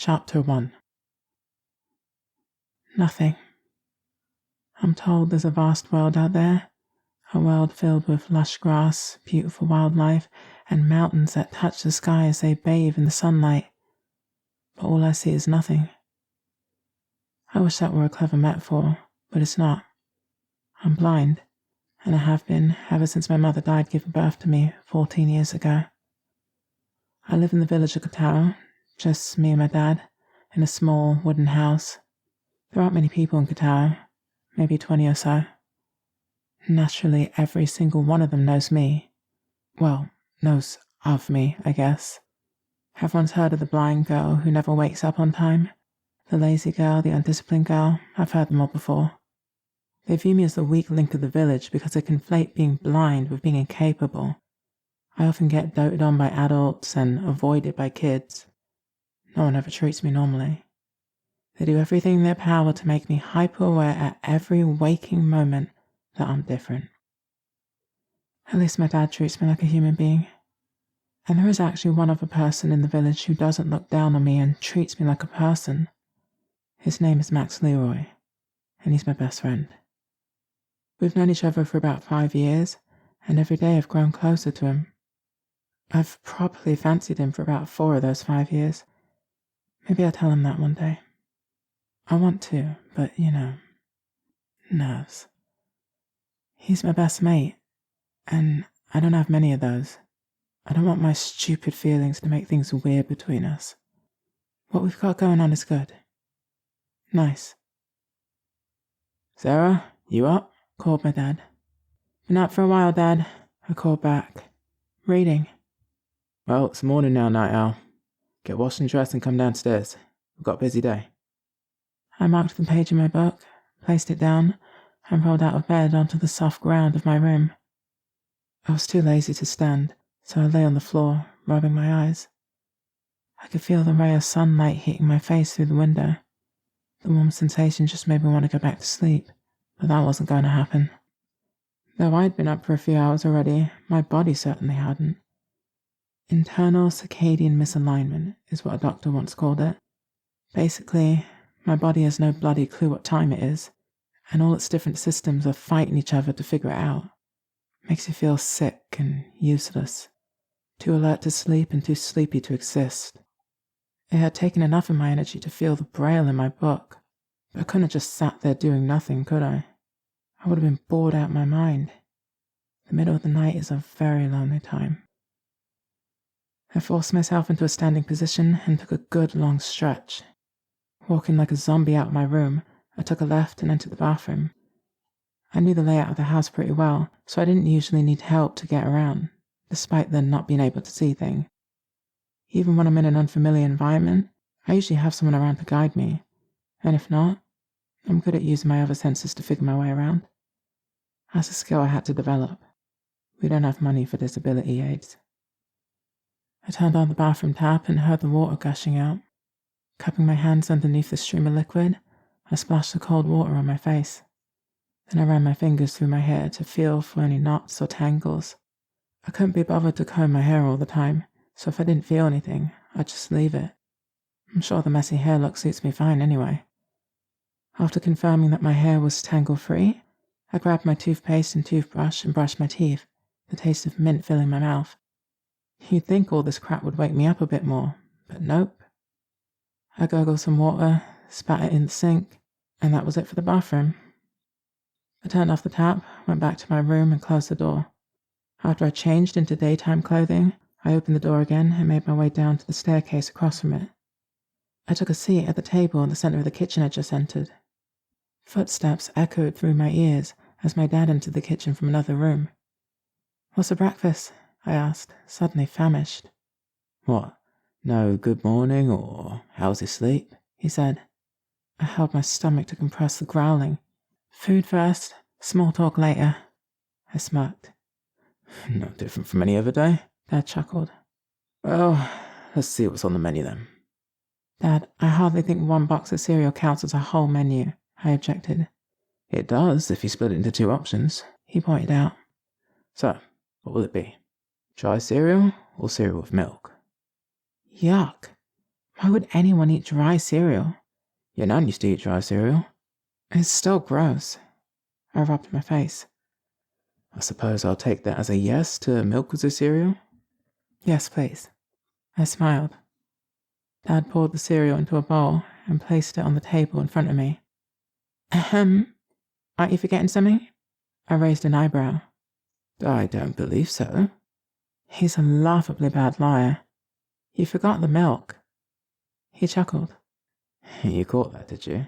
Chapter 1. Nothing. I'm told there's a vast world out there, a world filled with lush grass, beautiful wildlife, and mountains that touch the sky as they bathe in the sunlight. But all I see is nothing. I wish that were a clever metaphor, but it's not. I'm blind, and I have been ever since my mother died giving birth to me 14 years ago. I live in the village of Pickaro, just me and my dad, in a small wooden house. There aren't many people in Pickaro, maybe 20 or so. Naturally, every single one of them knows me. Well, knows of me, I guess. Everyone's heard of the blind girl who never wakes up on time, the lazy girl, the undisciplined girl. I've heard them all before. They view me as the weak link of the village because they conflate being blind with being incapable. I often get doted on by adults and avoided by kids. No one ever treats me normally. They do everything in their power to make me hyper-aware at every waking moment that I'm different. At least my dad treats me like a human being. And there is actually one other person in the village who doesn't look down on me and treats me like a person. His name is Max Leroy, and he's my best friend. We've known each other for about 5 years, and every day I've grown closer to him. I've probably fancied him for about 4 of those 5 years. Maybe I'll tell him that one day. I want to, but, nerves. He's my best mate, and I don't have many of those. I don't want my stupid feelings to make things weird between us. What we've got going on is good. Nice. "Sarah, you up?" called my dad. "Been up for a while, Dad," I called back. "Reading." "Well, it's morning now, Night Owl. Get washed and dressed and come downstairs. We've got a busy day." I marked the page in my book, placed it down, and rolled out of bed onto the soft ground of my room. I was too lazy to stand, so I lay on the floor, rubbing my eyes. I could feel the ray of sunlight hitting my face through the window. The warm sensation just made me want to go back to sleep, but that wasn't going to happen. Though I'd been up for a few hours already, my body certainly hadn't. Internal circadian misalignment is what a doctor once called it. Basically, my body has no bloody clue what time it is, and all its different systems are fighting each other to figure it out. Makes you feel sick and useless, too alert to sleep and too sleepy to exist. It had taken enough of my energy to feel the braille in my book, but I couldn't have just sat there doing nothing, could I? I would have been bored out of my mind. The middle of the night is a very lonely time. I forced myself into a standing position and took a good long stretch. Walking like a zombie out of my room, I took a left and entered the bathroom. I knew the layout of the house pretty well, so I didn't usually need help to get around, despite then not being able to see things. Even when I'm in an unfamiliar environment, I usually have someone around to guide me, and if not, I'm good at using my other senses to figure my way around. That's a skill I had to develop. We don't have money for disability aids. I turned on the bathroom tap and heard the water gushing out. Cupping my hands underneath the stream of liquid, I splashed the cold water on my face. Then I ran my fingers through my hair to feel for any knots or tangles. I couldn't be bothered to comb my hair all the time, so if I didn't feel anything, I'd just leave it. I'm sure the messy hair look suits me fine anyway. After confirming that my hair was tangle-free, I grabbed my toothpaste and toothbrush and brushed my teeth, the taste of mint filling my mouth. You'd think all this crap would wake me up a bit more, but nope. I gurgled some water, spat it in the sink, and that was it for the bathroom. I turned off the tap, went back to my room and closed the door. After I changed into daytime clothing, I opened the door again and made my way down to the staircase across from it. I took a seat at the table in the center of the kitchen I just entered. Footsteps echoed through my ears as my dad entered the kitchen from another room. "What's for breakfast?" I asked, suddenly famished. "What? No good morning, or how's your sleep?" he said. I held my stomach to compress the growling. "Food first, small talk later," I smirked. "No different from any other day," Dad chuckled. "Well, let's see what's on the menu then." "Dad, I hardly think one box of cereal counts as a whole menu," I objected. "It does if you split it into 2 options," he pointed out. "So, what will it be? Dry cereal or cereal with milk?" Yuck. Why would anyone eat dry cereal? Your nan used to eat dry cereal. It's still gross. I rubbed my face. I suppose I'll take that as a yes to milk as a cereal? Yes, please. I smiled. Dad poured the cereal into a bowl and placed it on the table in front of me. Ahem. Aren't you forgetting something? I raised an eyebrow. I don't believe so. He's a laughably bad liar. You forgot the milk. He chuckled. You caught that, did you?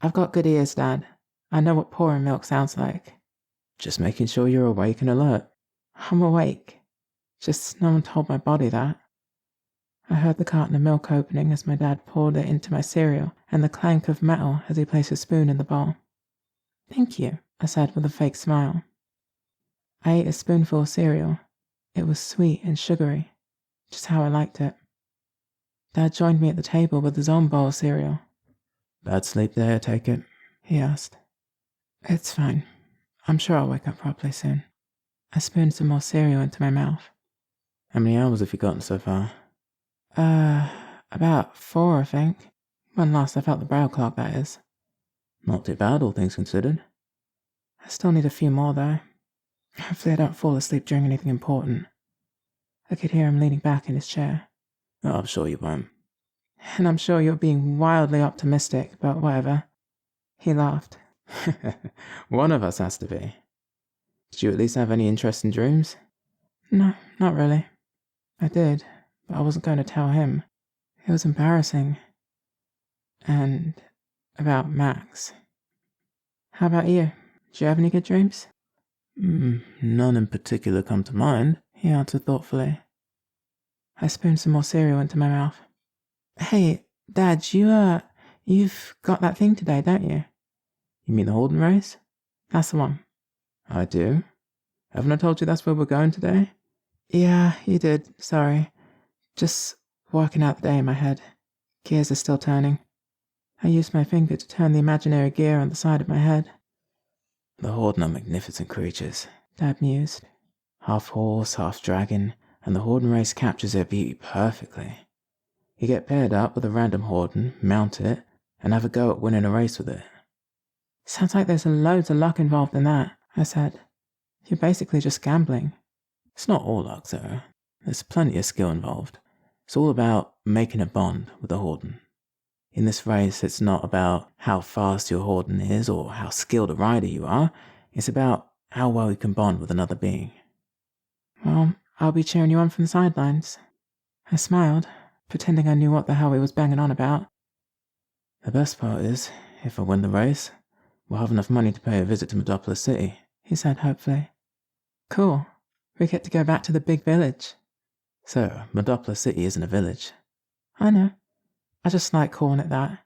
I've got good ears, Dad. I know what pouring milk sounds like. Just making sure you're awake and alert. I'm awake. Just no one told my body that. I heard the carton of milk opening as my dad poured it into my cereal and the clank of metal as he placed a spoon in the bowl. Thank you, I said with a fake smile. I ate a spoonful of cereal. It was sweet and sugary, just how I liked it. Dad joined me at the table with his own bowl of cereal. Bad sleep there, take it? He asked. It's fine. I'm sure I'll wake up properly soon. I spooned some more cereal into my mouth. How many hours have you gotten so far? About 4, I think. When last I felt the brow clock, that is. Not too bad, all things considered. I still need a few more, though. Hopefully I don't fall asleep during anything important. I could hear him leaning back in his chair. Oh, I'm sure you won't. And I'm sure you're being wildly optimistic, but whatever. He laughed. One of us has to be. Did you at least have any interesting dreams? No, not really. I did, but I wasn't going to tell him. It was embarrassing. And about Max. How about you? Did you have any good dreams? None in particular come to mind, he answered thoughtfully. I spooned some more cereal into my mouth. Hey, Dad, you've got that thing today, don't you? You mean the Holden race? That's the one. I do. Haven't I told you that's where we're going today? Yeah, you did. Sorry. Just working out the day in my head. Gears are still turning. I used my finger to turn the imaginary gear on the side of my head. The Holden are magnificent creatures, Dad mused. Half horse, half dragon, and the Holden race captures their beauty perfectly. You get paired up with a random Holden, mount it, and have a go at winning a race with it. Sounds like there's loads of luck involved in that, I said. You're basically just gambling. It's not all luck, though. There's plenty of skill involved. It's all about making a bond with a Holden. In this race, it's not about how fast your Holden is or how skilled a rider you are. It's about how well you can bond with another being. Well, I'll be cheering you on from the sidelines. I smiled, pretending I knew what the hell he was banging on about. The best part is, if I win the race, we'll have enough money to pay a visit to Multiverse City, he said hopefully. Cool. We get to go back to the big village. So, Multiverse City isn't a village. I know. I just like calling it that.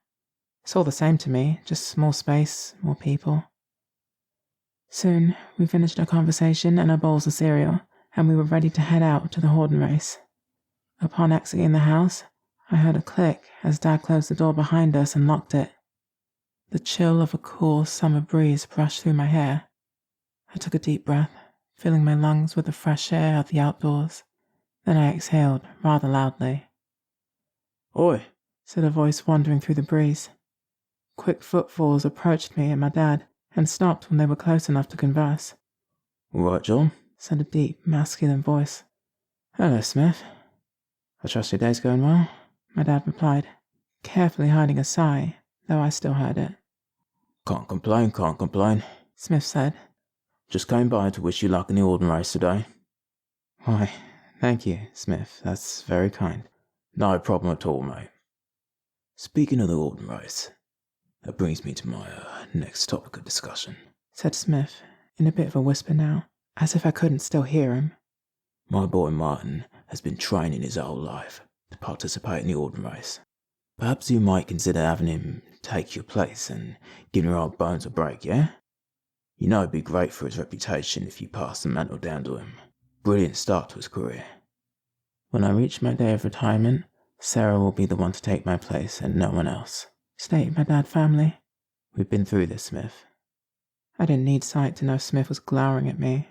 It's all the same to me, just more space, more people. Soon, we finished our conversation and our bowls of cereal, and we were ready to head out to the Holden race. Upon exiting the house, I heard a click as Dad closed the door behind us and locked it. The chill of a cool summer breeze brushed through my hair. I took a deep breath, filling my lungs with the fresh air of the outdoors. Then I exhaled rather loudly. Oi, said a voice wandering through the breeze. Quick footfalls approached me and my dad, and stopped when they were close enough to converse. All right, John, said a deep, masculine voice. Hello, Smith. I trust your day's going well? My dad replied, carefully hiding a sigh, though I still heard it. Can't complain, Smith said. Just came by to wish you luck in the Holden race today. Why, thank you, Smith. That's very kind. No problem at all, mate. Speaking of the Holden race, that brings me to my next topic of discussion, said Smith, in a bit of a whisper now, as if I couldn't still hear him. My boy Martin has been training his whole life to participate in the Holden race. Perhaps you might consider having him take your place and giving your old bones a break, yeah? You know it'd be great for his reputation if you pass the mantle down to him. Brilliant start to his career. When I reach my day of retirement, Sarah will be the one to take my place and no one else, stated my dad firmly. We've been through this, Smith. I didn't need sight to know Smith was glowering at me.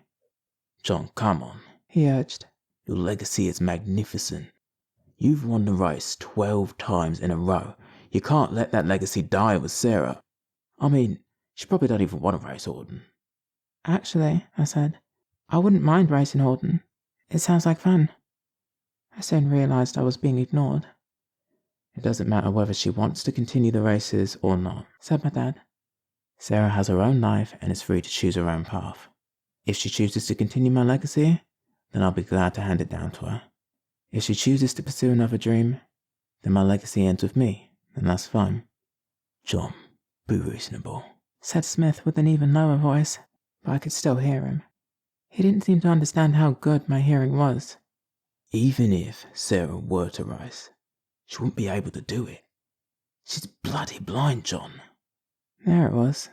John, come on, he urged. Your legacy is magnificent. You've won the race 12 times in a row. You can't let that legacy die with Sarah. I mean, she probably don't even want to race Auden. Actually, I said, I wouldn't mind racing Auden. It sounds like fun. I soon realised I was being ignored. It doesn't matter whether she wants to continue the races or not, said my dad. Sarah has her own life and is free to choose her own path. If she chooses to continue my legacy, then I'll be glad to hand it down to her. If she chooses to pursue another dream, then my legacy ends with me, and that's fine. John, be reasonable, said Smith with an even lower voice, but I could still hear him. He didn't seem to understand how good my hearing was. Even if Sarah were to race, she wouldn't be able to do it. She's bloody blind, John. There it was.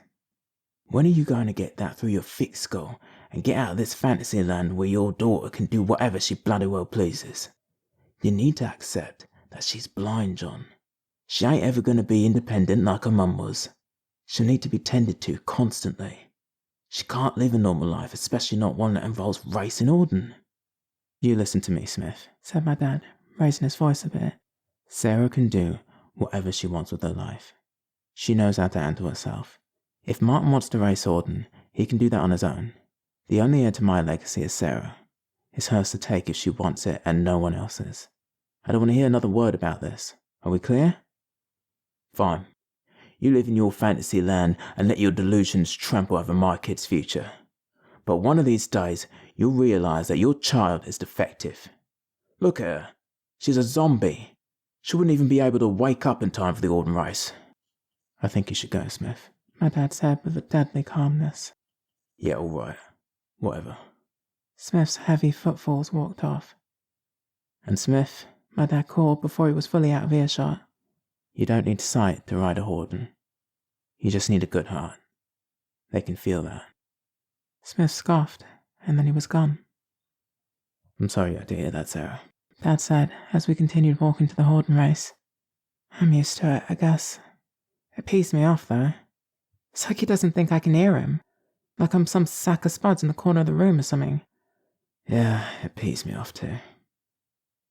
When are you going to get that through your thick skull and get out of this fantasy land where your daughter can do whatever she bloody well pleases? You need to accept that she's blind, John. She ain't ever going to be independent like her mum was. She'll need to be tended to constantly. She can't live a normal life, especially not one that involves racing Auden. You listen to me, Smith, said my dad, raising his voice a bit. Sarah can do whatever she wants with her life. She knows how to handle herself. If Martin wants to race Auden, he can do that on his own. The only heir to my legacy is Sarah. It's hers to take if she wants it and no one else's. I don't want to hear another word about this. Are we clear? Fine. You live in your fantasy land and let your delusions trample over my kid's future. But one of these days, you'll realise that your child is defective. Look at her. She's a zombie. She wouldn't even be able to wake up in time for the Auden race. I think you should go, Smith, my dad said with a deadly calmness. Yeah, all right. Whatever. Smith's heavy footfalls walked off. And Smith, my dad called before he was fully out of earshot. You don't need sight to ride a Auden. You just need a good heart. They can feel that. Smith scoffed, and then he was gone. I'm sorry you had to hear that, Sarah, Dad said as we continued walking to the Auden race. I'm used to it, I guess. It pees me off, though. It's like he doesn't think I can hear him. Like I'm some sack of spuds in the corner of the room or something. Yeah, it pees me off too.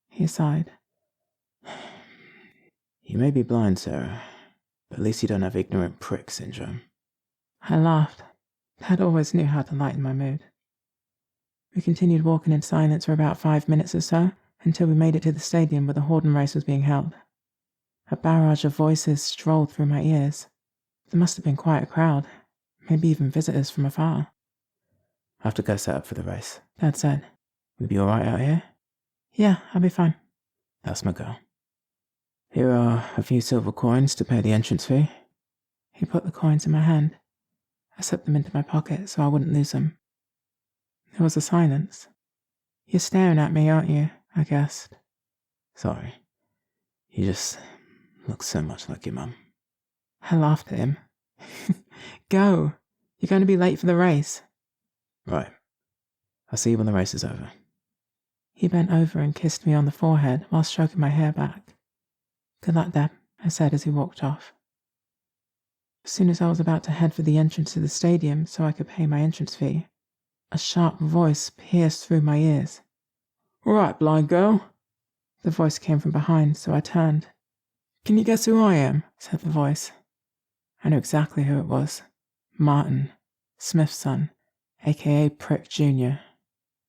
He sighed. You may be blind, Sarah, but at least you don't have ignorant prick syndrome. I laughed. Dad always knew how to lighten my mood. We continued walking in silence for about 5 minutes or so, until we made it to the stadium where the Auden race was being held. A barrage of voices strolled through my ears. There must have been quite a crowd, maybe even visitors from afar. I have to go set up for the race, Dad said. Will you be alright out here? Yeah, I'll be fine. That's my girl. Here are a few silver coins to pay the entrance fee. He put the coins in my hand. I slipped them into my pocket so I wouldn't lose them. There was a silence. You're staring at me, aren't you? I guessed. Sorry. You just look so much like your mum. I laughed at him. Go! You're going to be late for the race. Right. I'll see you when the race is over. He bent over and kissed me on the forehead while stroking my hair back. Good luck, Dad, I said as he walked off. As soon as I was about to head for the entrance to the stadium so I could pay my entrance fee, a sharp voice pierced through my ears. All right, blind girl. The voice came from behind, so I turned. Can you guess who I am? Said the voice. I knew exactly who it was. Martin, Smith's son, aka Prick Jr.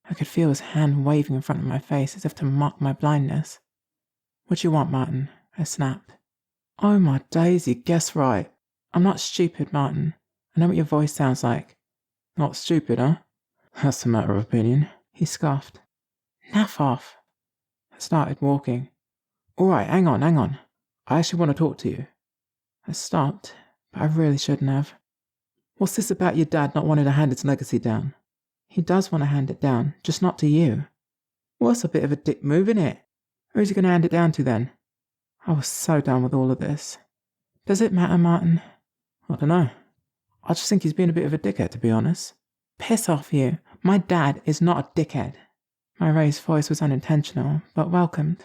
I could feel his hand waving in front of my face as if to mock my blindness. What you want, Martin? I snapped. Oh my days, you guessed right. I'm not stupid, Martin. I know what your voice sounds like. Not stupid, huh? That's a matter of opinion. He scoffed. Naff off. I started walking. All right, hang on. I actually want to talk to you. I stopped, but I really shouldn't have. What's this about your dad not wanting to hand his legacy down? He does want to hand it down, just not to you. Well, that's a bit of a dick move, isn't it? Who's he going to hand it down to then? I was so done with all of this. Does it matter, Martin? I don't know. I just think he's been a bit of a dickhead, to be honest. Piss off, you. My dad is not a dickhead. My raised voice was unintentional, but welcomed.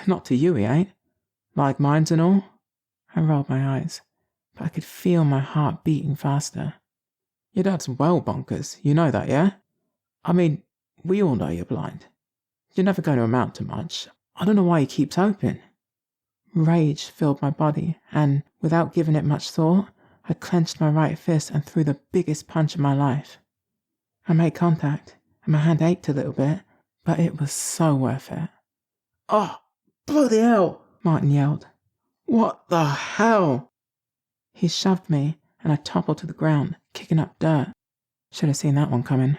Not to you, he ain't. Like mines and all. I rolled my eyes, but I could feel my heart beating faster. Your dad's well bonkers, you know that, yeah? I mean, we all know you're blind. You're never going to amount to much. I don't know why he keeps open. Rage filled my body, and without giving it much thought, I clenched my right fist and threw the biggest punch of my life. I made contact, and my hand ached a little bit, but it was so worth it. Oh, bloody hell, Martin yelled. What the hell? He shoved me, and I toppled to the ground, kicking up dirt. Should have seen that one coming.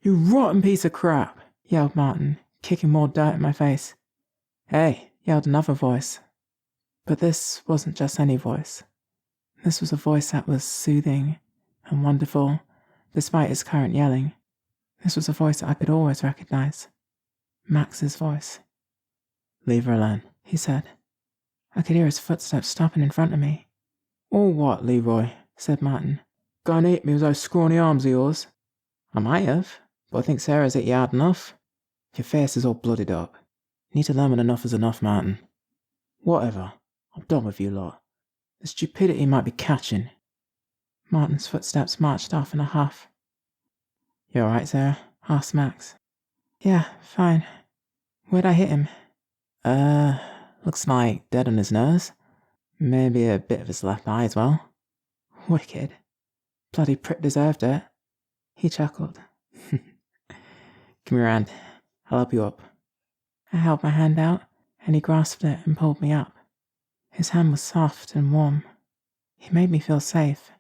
You rotten piece of crap, yelled Martin, kicking more dirt in my face. Hey, yelled another voice. But this wasn't just any voice. This was a voice that was soothing and wonderful, despite its current yelling. This was a voice that I could always recognize. Max's voice. Leave her alone, he said. I could hear his footsteps stopping in front of me. Or what, Leroy? Said Martin. Go and hit me with those scrawny arms of yours. I might have, but I think Sarah's hit you hard enough. Your face is all blooded up. You need to learn when enough is enough, Martin. Whatever. I'm done with you lot. The stupidity might be catching. Martin's footsteps marched off in a huff. You alright, Sarah? Asked Max. Yeah, fine. Where'd I hit him? Looks like dead on his nose. Maybe a bit of his left eye as well. Wicked. Bloody prick deserved it. He chuckled. Give me your hand. I'll help you up. I held my hand out, and he grasped it and pulled me up. His hand was soft and warm. He made me feel safe,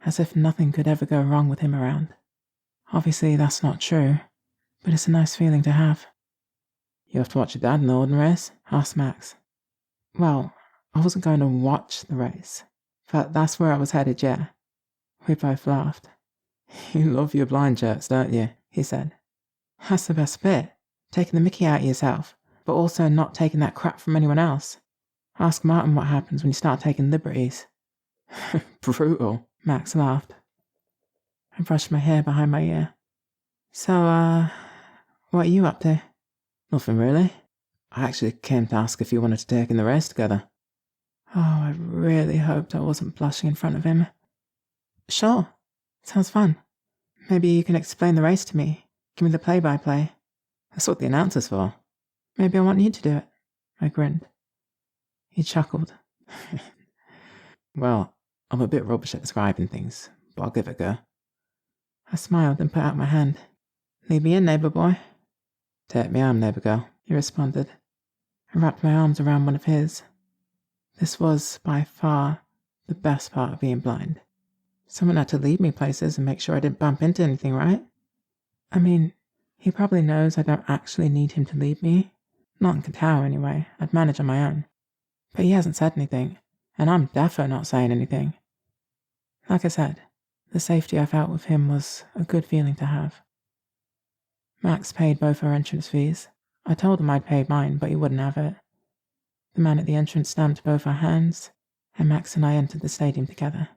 as if nothing could ever go wrong with him around. Obviously, that's not true, but it's a nice feeling to have. You have to watch your dad in the Audible race? Asked Max. Well, I wasn't going to watch the race, but that's where I was headed, yeah. We both laughed. You love your blind shirts, don't you? He said. That's the best bit, taking the mickey out of yourself, but also not taking that crap from anyone else. Ask Martin what happens when you start taking liberties. Brutal, Max laughed. I brushed my hair behind my ear. So, what are you up to? Nothing really. I actually came to ask if you wanted to take in the race together. Oh, I really hoped I wasn't blushing in front of him. Sure. Sounds fun. Maybe you can explain the race to me. Give me the play-by-play. That's what the announcer's for. Maybe I want you to do it. I grinned. He chuckled. Well, I'm a bit rubbish at describing things, but I'll give it a go. I smiled and put out my hand. Lead me in, neighbour boy. Take me arm, neighbour girl, he responded. I wrapped my arms around one of his. This was, by far, the best part of being blind. Someone had to lead me places and make sure I didn't bump into anything, right? I mean, he probably knows I don't actually need him to lead me. Not in Pickaro, anyway. I'd manage on my own. But he hasn't said anything, and I'm defo not saying anything. Like I said, the safety I felt with him was a good feeling to have. Max paid both our entrance fees. I told him I'd paid mine, but he wouldn't have it. The man at the entrance stamped both our hands, and Max and I entered the stadium together.